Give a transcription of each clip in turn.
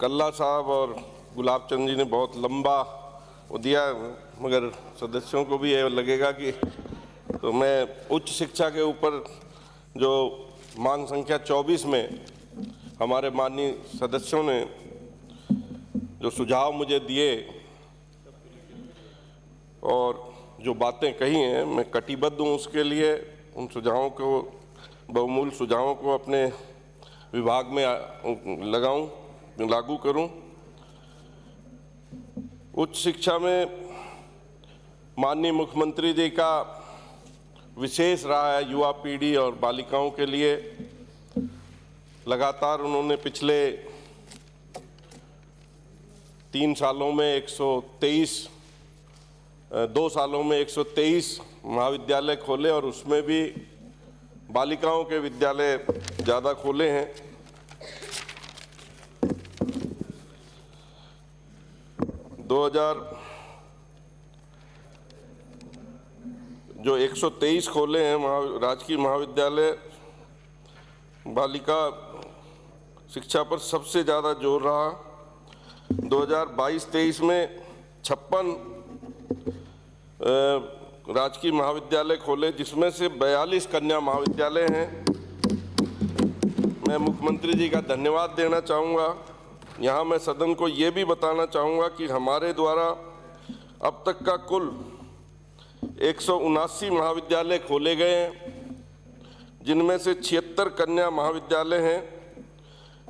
कल्ला साहब और गुलाब चंद जी ने बहुत लंबा वो दिया, मगर सदस्यों को भी ये लगेगा कि तो मैं उच्च शिक्षा के ऊपर जो मांग संख्या 24 में हमारे माननीय सदस्यों ने जो सुझाव मुझे दिए और जो बातें कही हैं, मैं कटिबद्ध हूँ उसके लिए। उन सुझावों को, बहुमूल्य सुझावों को अपने विभाग में लगाऊं, लागू करूं। उच्च शिक्षा में माननीय मुख्यमंत्री जी का विशेष रहा है युवा पीढ़ी और बालिकाओं के लिए। लगातार उन्होंने पिछले 3 सालों में 2 सालों में 123 महाविद्यालय खोले और उसमें भी बालिकाओं के विद्यालय ज़्यादा खोले हैं। जो 123 खोले हैं राजकीय महाविद्यालय, बालिका शिक्षा पर सबसे ज़्यादा जोर रहा। 2022-23 में 56 राजकीय महाविद्यालय खोले, जिसमें से 42 कन्या महाविद्यालय हैं। मैं मुख्यमंत्री जी का धन्यवाद देना चाहूँगा। यहाँ मैं सदन को ये भी बताना चाहूँगा कि हमारे द्वारा अब तक का कुल 179 महाविद्यालय खोले गए हैं, जिनमें से 76 कन्या महाविद्यालय हैं,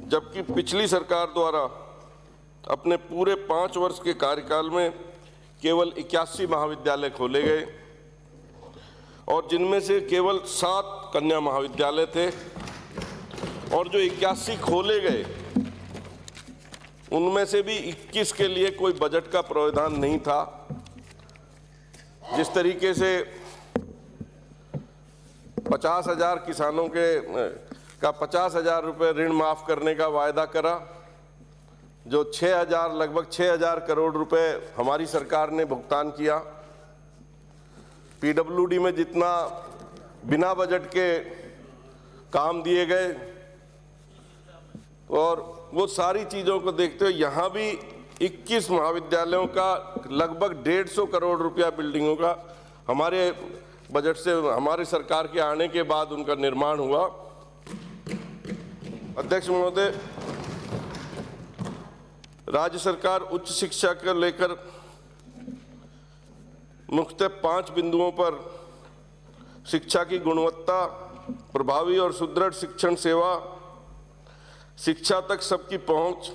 जबकि पिछली सरकार द्वारा अपने पूरे 5 वर्ष के कार्यकाल में केवल 81 महाविद्यालय खोले गए और जिनमें से केवल 7 कन्या महाविद्यालय थे। और जो 81 खोले गए उनमें से भी 21 के लिए कोई बजट का प्रावधान नहीं था। जिस तरीके से 50,000 किसानों का 50,000 रुपये ऋण माफ़ करने का वायदा करा, जो लगभग 6,000 करोड़ रुपए हमारी सरकार ने भुगतान किया। पीडब्ल्यूडी में जितना बिना बजट के काम दिए गए और वो सारी चीज़ों को देखते हुए यहाँ भी 21 महाविद्यालयों का लगभग 150 करोड़ रुपया बिल्डिंगों का हमारे बजट से, हमारी सरकार के आने के बाद उनका निर्माण हुआ। अध्यक्ष महोदय, राज्य सरकार उच्च शिक्षा को लेकर मुख्यतः 5 बिंदुओं पर शिक्षा की गुणवत्ता, प्रभावी और सुदृढ़ शिक्षण सेवा, शिक्षा तक सबकी पहुंच,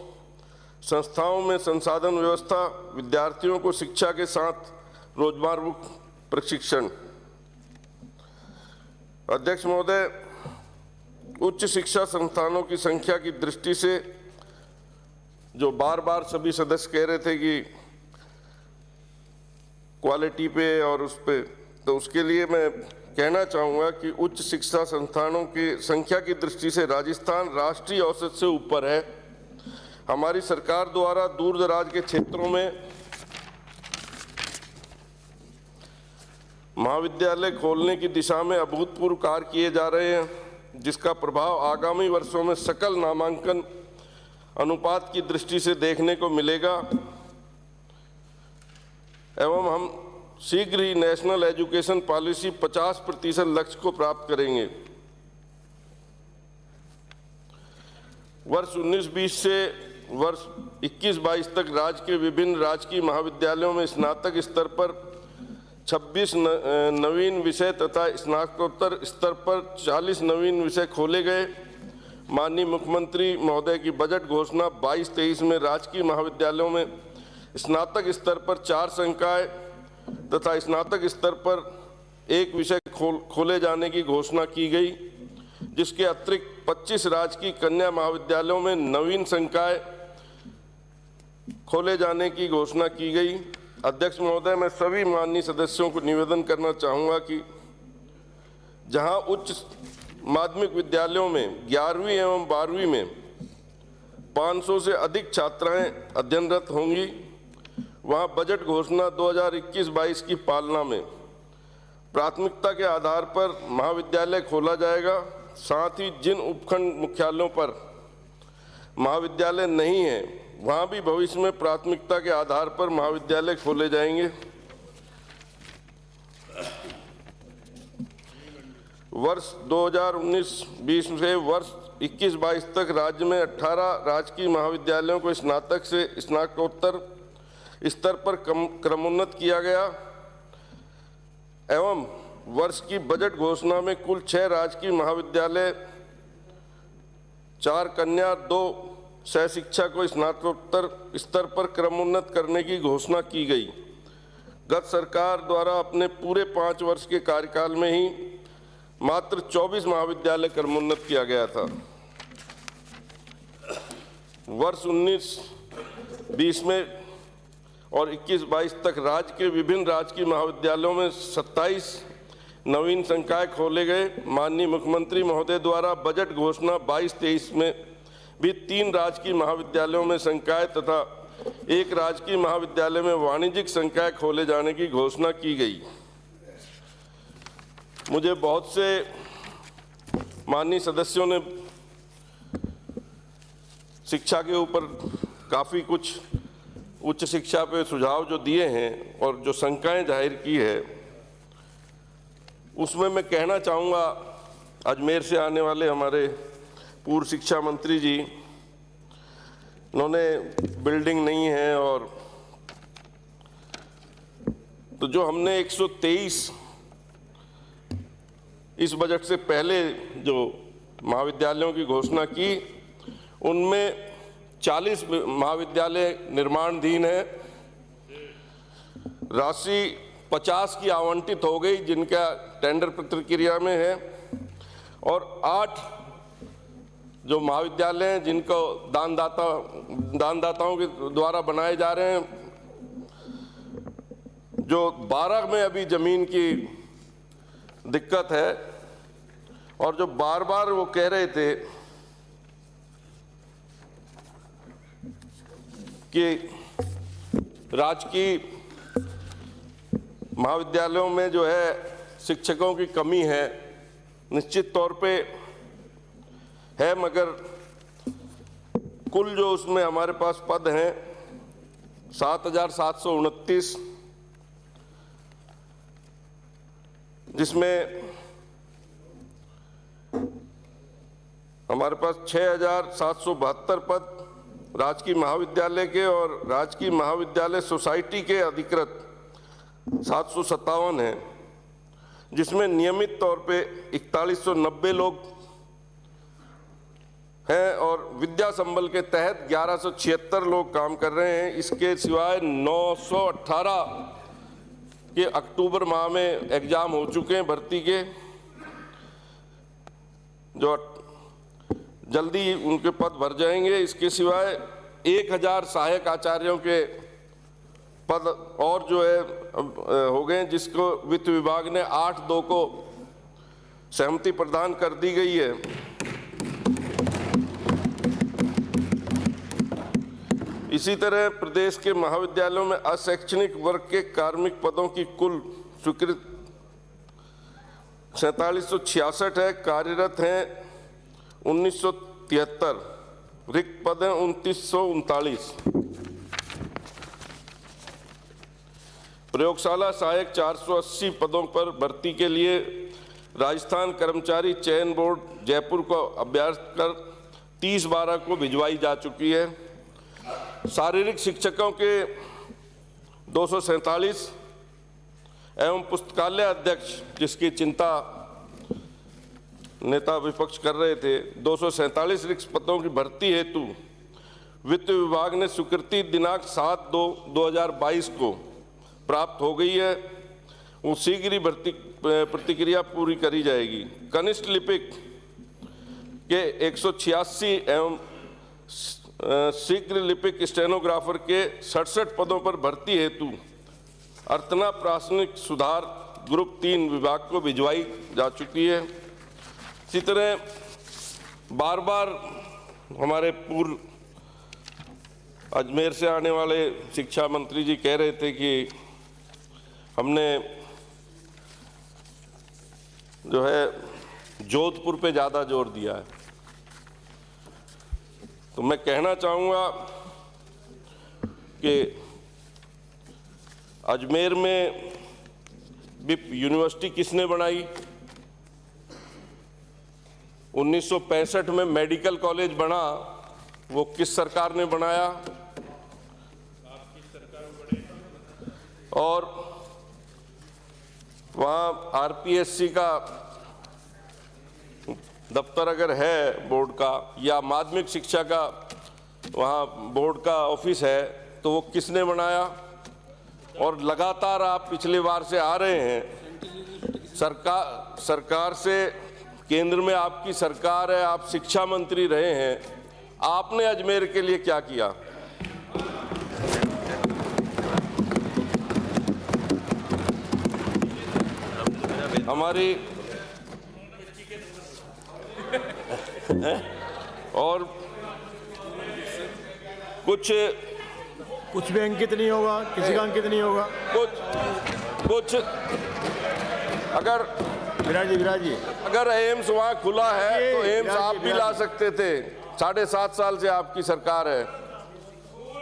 संस्थाओं में संसाधन व्यवस्था, विद्यार्थियों को शिक्षा के साथ रोजगारोन्मुख प्रशिक्षण। अध्यक्ष महोदय, उच्च शिक्षा संस्थानों की संख्या की दृष्टि से जो बार सभी सदस्य कह रहे थे कि क्वालिटी पे और उस पे, तो उसके लिए मैं कहना चाहूँगा कि उच्च शिक्षा संस्थानों की संख्या की दृष्टि से राजस्थान राष्ट्रीय औसत से ऊपर है। हमारी सरकार द्वारा दूर दराज के क्षेत्रों में महाविद्यालय खोलने की दिशा में अभूतपूर्व कार्य किए जा रहे हैं, जिसका प्रभाव आगामी वर्षों में सकल नामांकन अनुपात की दृष्टि से देखने को मिलेगा एवं हम शीघ्र ही नेशनल एजुकेशन पॉलिसी 50% लक्ष्य को प्राप्त करेंगे। वर्ष 19-20 से वर्ष 21-22 तक राज्य के विभिन्न राजकीय महाविद्यालयों में स्नातक स्तर पर 26 नवीन विषय तथा स्नातकोत्तर स्तर पर 40 नवीन विषय खोले गए। माननीय मुख्यमंत्री महोदय की बजट घोषणा 22-23 में राजकीय महाविद्यालयों में स्नातक स्तर पर 4 संकाय तथा स्नातक स्तर पर 1 विषय खोले जाने की घोषणा की गई, जिसके अतिरिक्त 25 राजकीय कन्या महाविद्यालयों में नवीन संकाय खोले जाने की घोषणा की गई। अध्यक्ष महोदय, मैं सभी माननीय सदस्यों को निवेदन करना चाहूँगा कि जहाँ उच्च माध्यमिक विद्यालयों में 11वीं एवं 12वीं में 500 से अधिक छात्राएं अध्ययनरत होंगी, वहाँ बजट घोषणा 2021-22 की पालना में प्राथमिकता के आधार पर महाविद्यालय खोला जाएगा। साथ ही जिन उपखंड मुख्यालयों पर महाविद्यालय नहीं है वहाँ भी भविष्य में प्राथमिकता के आधार पर महाविद्यालय खोले जाएंगे। वर्ष 2019-20 से वर्ष 21-22 तक राज्य में 18 राजकीय महाविद्यालयों को स्नातक से स्नातकोत्तर स्तर पर क्रमोन्नत किया गया एवं वर्ष की बजट घोषणा में कुल 6 राजकीय महाविद्यालय, 4 कन्या, 2 सह शिक्षा को स्नातकोत्तर स्तर पर क्रमोन्नत करने की घोषणा की गई। गत सरकार द्वारा अपने पूरे 5 वर्ष के कार्यकाल में ही मात्र 24 महाविद्यालय क्रमोन्नत किया गया था। वर्ष 19-20 में और 21-22 तक राज्य के विभिन्न राजकीय महाविद्यालयों में 27 नवीन संकाय खोले गए। माननीय मुख्यमंत्री महोदय द्वारा बजट घोषणा 22-23 में भी 3 राजकीय महाविद्यालयों में संकाय तथा 1 राजकीय महाविद्यालय में वाणिज्यिक संकाय खोले जाने की घोषणा की गई। मुझे बहुत से माननीय सदस्यों ने शिक्षा के ऊपर काफ़ी कुछ उच्च शिक्षा पे सुझाव जो दिए हैं और जो शंकाएं जाहिर की है, उसमें मैं कहना चाहूँगा, अजमेर से आने वाले हमारे पूर्व शिक्षा मंत्री जी, उन्होंने बिल्डिंग नहीं है, और तो जो हमने 123 इस बजट से पहले जो महाविद्यालयों की घोषणा की, उनमें 40 महाविद्यालय निर्माणाधीन है। राशि 50 की आवंटित हो गई जिनका टेंडर प्रक्रिया में है, और 8 जो महाविद्यालय हैं जिनको दानदाताओं के द्वारा बनाए जा रहे हैं, जो 12 में अभी जमीन की दिक्कत है, और जो बार बार वो कह रहे थे कि राजकीय महाविद्यालयों में जो है शिक्षकों की कमी है, निश्चित तौर पे है, मगर कुल जो उसमें हमारे पास पद हैं 7,729, जिसमें हमारे पास 6,772 पद राजकीय महाविद्यालय के और राजकीय महाविद्यालय सोसाइटी के अधिकृत 757 हैं, जिसमें नियमित तौर पे 4190 लोग हैं और विद्या संबल के तहत 1176 लोग काम कर रहे हैं। इसके सिवाय 918 के अक्टूबर माह में एग्जाम हो चुके हैं भर्ती के, जो जल्दी उनके पद भर जाएंगे। इसके सिवाय 1000 सहायक आचार्यों के पद और जो है हो गए, जिसको वित्त विभाग ने 8/2 को सहमति प्रदान कर दी गई है। इसी तरह प्रदेश के महाविद्यालयों में अशैक्षणिक वर्ग के कार्मिक पदों की कुल स्वीकृत 4766 है, कार्यरत हैं 1973, रिक्त पद हैं 2939। प्रयोगशाला सहायक 480 पदों पर भर्ती के लिए राजस्थान कर्मचारी चयन बोर्ड जयपुर को अभ्यर्थ कर 30/12 को भिजवाई जा चुकी है। शारीरिक शिक्षकों के 247 एवं पुस्तकालय अध्यक्ष, जिसकी चिंता नेता विपक्ष कर रहे थे, 247 रिक्त पदों की भर्ती हेतु वित्त विभाग ने स्वीकृति दिनांक 7/2/2022 को प्राप्त हो गई है। वो शीघ्र ही भर्ती प्रतिक्रिया पूरी करी जाएगी। कनिष्ठ लिपिक के 186 एवं शीघ्र लिपिक स्टेनोग्राफर के 67 पदों पर भर्ती हेतु अर्तना प्राथमिक सुधार ग्रुप 3 विभाग को भिजवाई जा चुकी है। इसी तरह बार बार हमारे पूर्व अजमेर से आने वाले शिक्षा मंत्री जी कह रहे थे कि हमने जो है जोधपुर पे ज़्यादा जोर दिया है। तो मैं कहना चाहूँगा कि अजमेर में भी यूनिवर्सिटी किसने बनाई? 1965 में मेडिकल कॉलेज बना, वो किस सरकार ने बनाया? आपकी सरकार बनी। और वहाँ आरपीएससी का दफ्तर अगर है बोर्ड का, या माध्यमिक शिक्षा का वहाँ बोर्ड का ऑफिस है, तो वो किसने बनाया? और लगातार आप पिछले बार से आ रहे हैं, सरकार से, केंद्र में आपकी सरकार है, आप शिक्षा मंत्री रहे हैं, आपने अजमेर के लिए क्या किया? हमारी और कुछ भी अंकित नहीं होगा, किसी का अंकित नहीं होगा। कुछ अगर विराज जी अगर एम्स वहाँ खुला है तो एम्स आप भी ला सकते थे। 7.5 साल से आपकी सरकार है,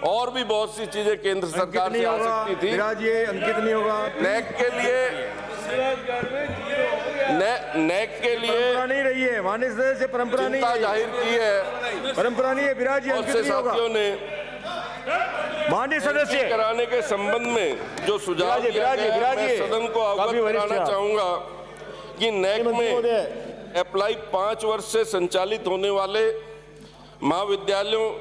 और भी बहुत सी चीजें केंद्र सरकार से आ सकती थी। विराज जी अंकित नहीं होगा। नेक के लिए परंपरा नहीं रही है, माननीय सदस्य से परंपरा नहीं चिंता जाहिर की है, परंपरा नहीं है। विराज जी बहुत से साथियों ने माननीय सदस्य कराने के संबंध में जो सुझाव दिया गया, मैं सदन को अवगत कराना चाहूंगा कि नेक में अप्लाई 5 वर्ष से संचालित होने वाले महाविद्यालयों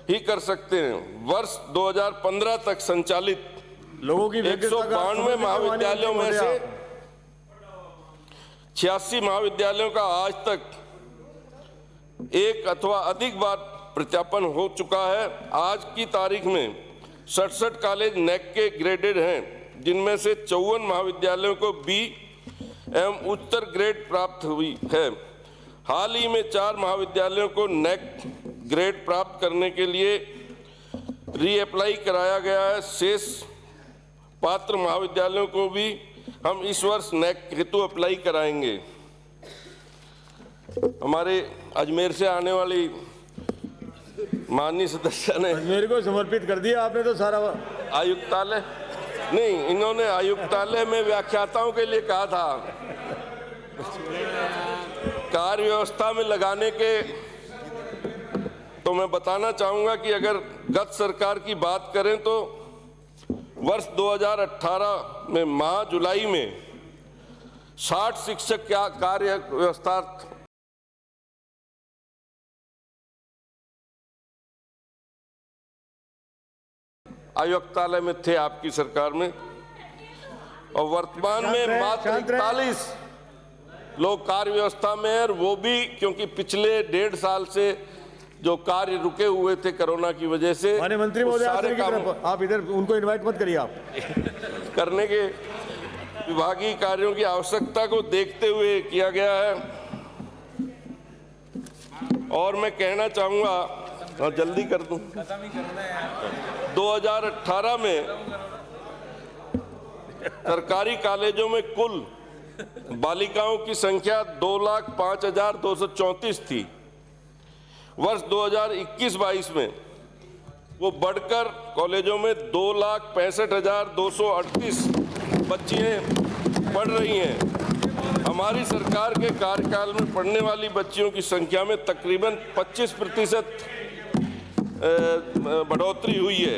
ही कर सकते हैं। वर्ष 2015 तक संचालित लोगों की 192 महाविद्यालयों में से 86 महाविद्यालयों का आज तक एक अथवा अधिक बार प्रत्यापन हो चुका है। आज की तारीख में 67 कॉलेज नेक के ग्रेडेड हैं, जिनमें से 54 महाविद्यालयों को बी एवं उच्चतर ग्रेड प्राप्त हुई है। हाल ही में 4 महाविद्यालयों को नेक ग्रेड प्राप्त करने के लिए रीअप्लाई कराया गया है। शेष पात्र महाविद्यालयों को भी हम इस वर्ष नेक हेतु अप्लाई कराएंगे। हमारे अजमेर से आने वाली माननीय सदस्य ने मेरे को समर्पित कर दिया आपने तो सारा। आयुक्तालय नहीं, इन्होंने आयुक्तालय में व्याख्याताओं के लिए कहा था। कार्य व्यवस्था में लगाने के, तो मैं बताना चाहूंगा कि अगर गत सरकार की बात करें तो वर्ष 2018 में माह जुलाई में 60 शिक्षक क्या कार्य व्यवस्था आयुक्तालय में थे आपकी सरकार में, और वर्तमान में मात्र 41 लोग कार्य व्यवस्था में है। वो भी क्योंकि पिछले 1.5 साल से जो कार्य रुके हुए थे कोरोना की वजह से, माननीय मंत्री महोदय आप इधर उनको इनवाइट मत करिए। आप करने के विभागीय कार्यों की आवश्यकता को देखते हुए किया गया है। और मैं कहना चाहूंगा, और जल्दी कर दूं, 2018 में सरकारी कॉलेजों में कुल बालिकाओं की संख्या 2,05,234 थी। वर्ष 2021-22 में वो बढ़कर कॉलेजों में 2,65,238 बच्चियां पढ़ रही हैं। हमारी सरकार के कार्यकाल में पढ़ने वाली बच्चियों की संख्या में तकरीबन 25% बढ़ोतरी हुई है।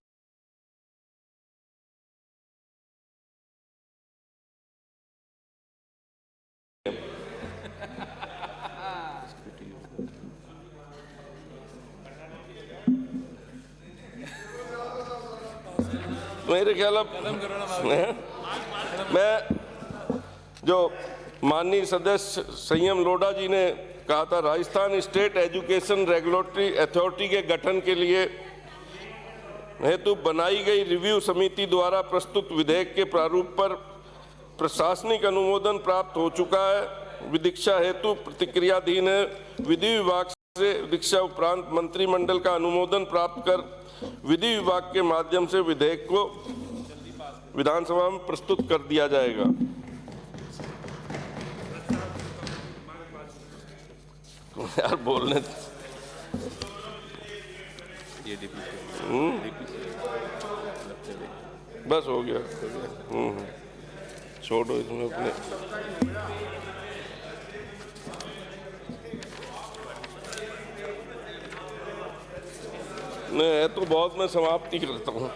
मेरे ख्याल मैं जो माननीय सदस्य संयम लोढ़ा जी ने कहा था, Rajasthan state education regulatory authority के गठन के लिए हेतु बनाई गई रिव्यू समिति द्वारा प्रस्तुत विधेयक के प्रारूप पर प्रशासनिक अनुमोदन प्राप्त हो चुका है। विदिक्षा हेतु प्रतिक्रियाधीन है। विधि विभाग से विदिक्षा उपरांत मंत्रिमंडल का अनुमोदन प्राप्त कर विधि विभाग के माध्यम से विधेयक को विधानसभा में प्रस्तुत कर दिया जाएगा। यार बोलने बस हो गया। छोड़ो इसमें अपने। नहीं है तो बहुत, मैं समाप्ति करता हूँ।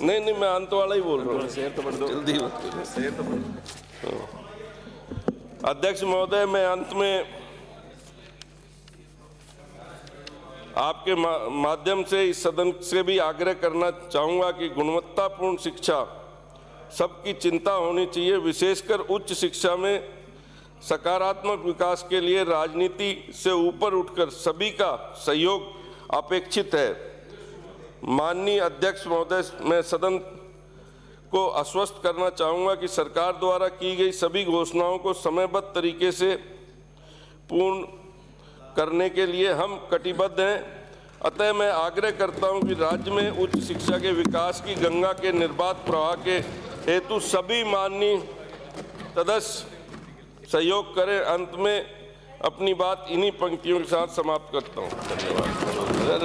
नहीं मैं अंत वाला ही बोल रहा हूँ। जल्दी मत करो। अध्यक्ष महोदय, मैं अंत में आपके माध्यम से इस सदन से भी आग्रह करना चाहूँगा कि गुणवत्तापूर्ण शिक्षा सबकी चिंता होनी चाहिए। विशेषकर उच्च शिक्षा में सकारात्मक विकास के लिए राजनीति से ऊपर उठकर सभी का सहयोग अपेक्षित है। माननीय अध्यक्ष महोदय, मैं सदन को आश्वस्त करना चाहूँगा कि सरकार द्वारा की गई सभी घोषणाओं को समयबद्ध तरीके से पूर्ण करने के लिए हम कटिबद्ध हैं। अतः मैं आग्रह करता हूं कि राज्य में उच्च शिक्षा के विकास की गंगा के निर्बाध प्रवाह के हेतु सभी माननीय सदस्य सहयोग करें। अंत में अपनी बात इन्हीं पंक्तियों के साथ समाप्त करता हूं। धन्यवाद।